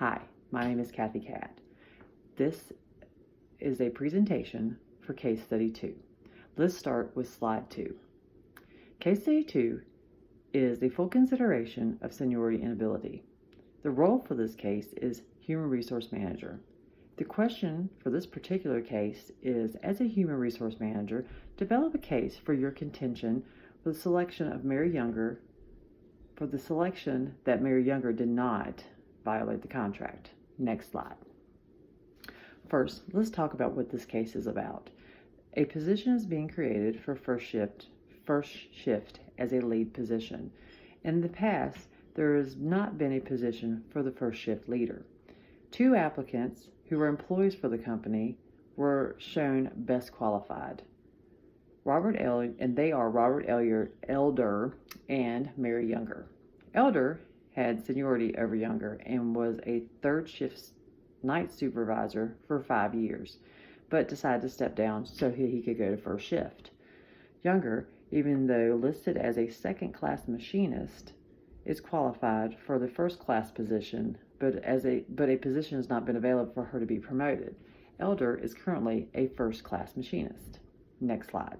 Hi, my name is Cadd. This is a presentation for Case Study 2. Let's start with Slide 2. Case Study 2 is the full consideration of seniority and ability. The role for this case is Human Resource Manager. The question for this particular case is, as a Human Resource Manager, develop a case for your contention for the selection of Mary Younger, for the selection that Mary Younger did not violate the contract. Next slide. First, let's talk about what this case is about. A position is being created for first shift as a lead position. In the past, there has not been a position for the first shift leader. Two applicants who were employees for the company were shown best qualified. They are Robert Elder and Mary Younger. Elder had seniority over Younger and was a third shift night supervisor for 5 years, but decided to step down so he could go to first shift. Younger, even though listed as a second-class machinist, is qualified for the first-class position, but a position has not been available for her to be promoted. Elder is currently a first-class machinist. Next slide.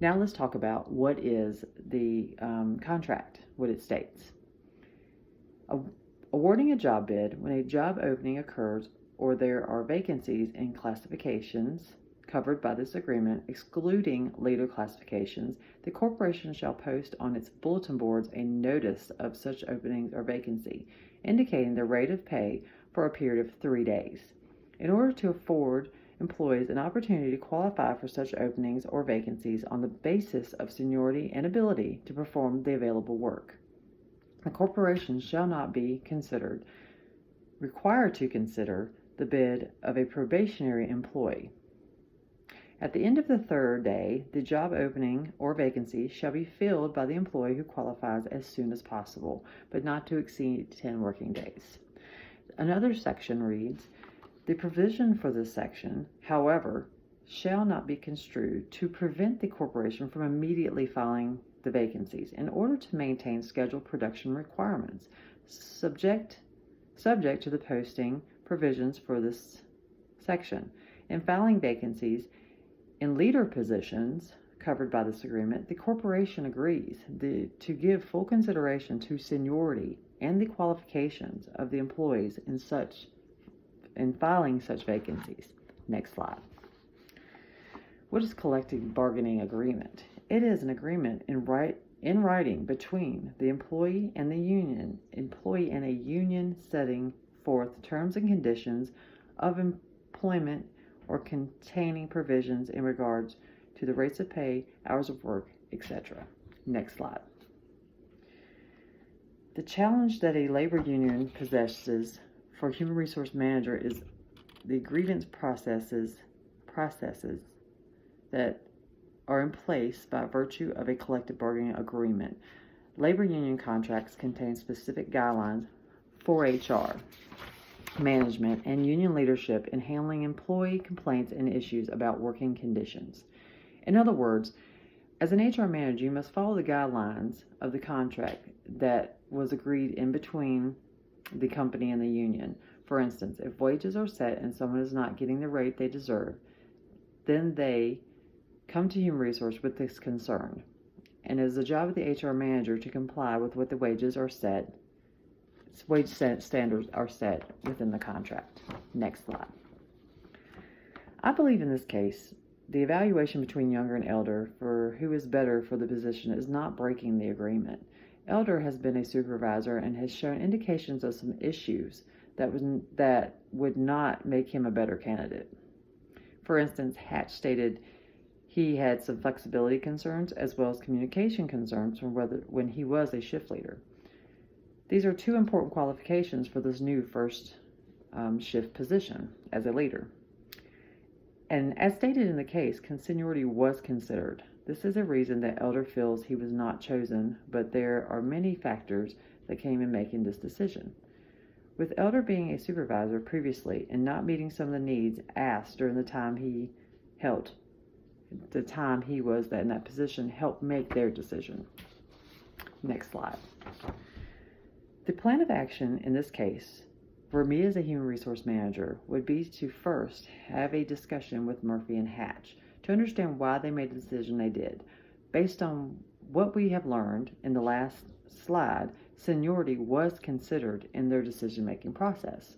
Now let's talk about what is the contract, what it states. Awarding a job bid when a job opening occurs or there are vacancies in classifications covered by this agreement, excluding leader classifications, the corporation shall post on its bulletin boards a notice of such openings or vacancy, indicating the rate of pay for a period of 3 days. In order to afford employees an opportunity to qualify for such openings or vacancies on the basis of seniority and ability to perform the available work, the corporation shall not be required to consider the bid of a probationary employee. At the end of the 3rd day, the job opening or vacancy shall be filled by the employee who qualifies as soon as possible, but not to exceed 10 working days. Another section reads, the provision for this section, however, shall not be construed to prevent the corporation from immediately filling the vacancies in order to maintain scheduled production requirements, subject to the posting provisions for this section. In filing vacancies in leader positions covered by this agreement, the corporation agrees to give full consideration to seniority and the qualifications of the employees in filing such vacancies. Next slide. What is collective bargaining agreement? It is an agreement in writing between the employee and a union setting forth terms and conditions of employment or containing provisions in regards to the rates of pay, hours of work, etc. Next slide. The challenge that a labor union possesses for human resource manager is the grievance processes that are in place by virtue of a collective bargaining agreement. Labor union contracts contain specific guidelines for HR management and union leadership in handling employee complaints and issues about working conditions. In other words, as an HR manager, you must follow the guidelines of the contract that was agreed in between the company and the union. For instance, if wages are set and someone is not getting the rate they deserve, then they come to Human Resource with this concern, and it is the job of the HR manager to comply with what the wage standards are set within the contract. Next slide. I believe in this case, the evaluation between Younger and Elder for who is better for the position is not breaking the agreement. Elder has been a supervisor and has shown indications of some issues that would not make him a better candidate. For instance, Hatch stated he had some flexibility concerns as well as communication concerns when he was a shift leader. These are two important qualifications for this new first shift position as a leader. And as stated in the case, seniority was considered. This is a reason that Elder feels he was not chosen, but there are many factors that came in making this decision. With Elder being a supervisor previously and not meeting some of the needs asked during the time he was in that position, helped make their decision. Next slide. The plan of action in this case for me as a human resource manager would be to first have a discussion with Murphy and Hatch to understand why they made the decision they did. Based on what we have learned in the last slide, seniority was considered in their decision-making process.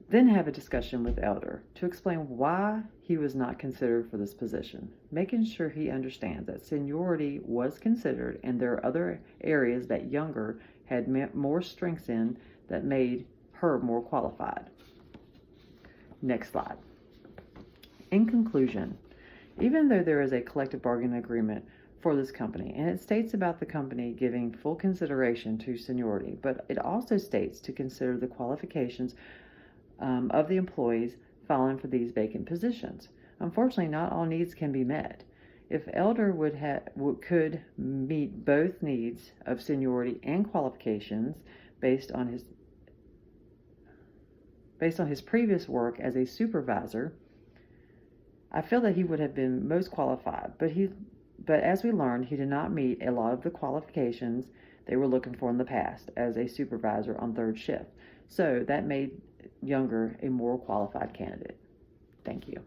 Then have a discussion with Elder to explain why he was not considered for this position, making sure he understands that seniority was considered and there are other areas that Younger had more strengths in that made her more qualified. Next slide. In conclusion, even though there is a collective bargaining agreement for this company, and it states about the company giving full consideration to seniority, but it also states to consider the qualifications of the employees filing for these vacant positions. Unfortunately, not all needs can be met. If Elder could meet both needs of seniority and qualifications based on his previous work as a supervisor, I feel that he would have been most qualified, but as we learned, he did not meet a lot of the qualifications they were looking for in the past as a supervisor on third shift. So that made Younger a more qualified candidate. Thank you.